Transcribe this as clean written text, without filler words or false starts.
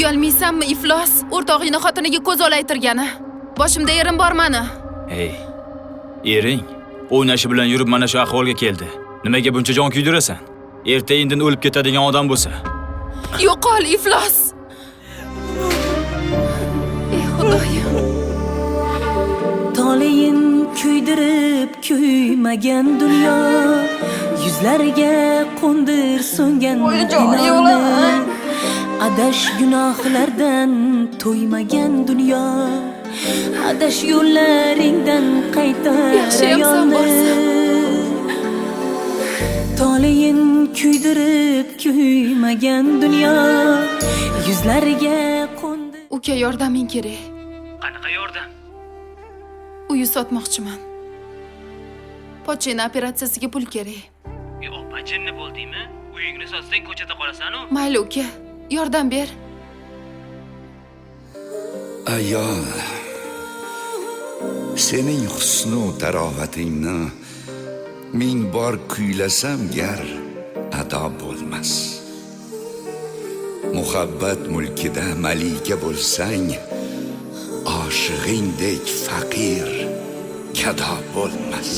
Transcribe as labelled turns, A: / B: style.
A: Uyalmaysanmi, iflos? O'rtog'ingni xotiniga ko'z olaytirgani. Boshimda erim bor meni.
B: Hey, ering o'ynashi bilan yurib mana shu ahvolga keldi. Nimaga buncha jon kuydirasan? Erta-indin o'lib ketadigan odam bo'lsa.
A: Yo'qol, iflos. Ey Xudoyim.
C: Toleyin kuydirib kuymagan dunyo, yuzlarga qo'ndir so'ngan dinoni. Adash gunohlardan to'ymagan dunyo, adash yo'llaringdan qaytar ayolni. Toleyin kuydirib kuymagan dunyo, yuzlarga qo'ndir.
A: Uka, yordaming kerak.
B: Qanaqa yordam?
A: Uyi sotmoqchiman. Pochchani operatsiyasiga pul kerak.
B: Opa, jinni bo'ldingmi? Uyingni sotsang ko'chada qolasan-ku.
A: Mayli uka, yordam ber.
D: Ayol, sening husnu tarovatingni ming bor kuylasam gar ado bo'lmas. Muhabbat mulkida malika bo'lsang, oshig'ingdek faqir gado bo'lmas.